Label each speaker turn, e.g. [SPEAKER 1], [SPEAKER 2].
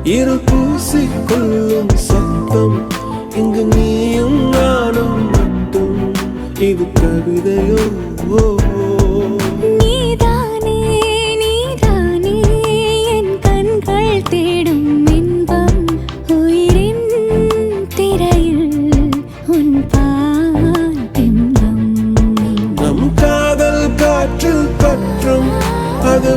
[SPEAKER 1] இரு பூசிக்கொள்ளும் சத்தம் இங்கு நீயும் நானும் மட்டும். இது கவிதையோ?
[SPEAKER 2] நீதானே நீதானே என் கண்கள் தேடும் இன்பம். உயிரின் திரையில் உன் பால் பிம்பம்.
[SPEAKER 1] நம் காதல் காற்றில் பற்றும் அது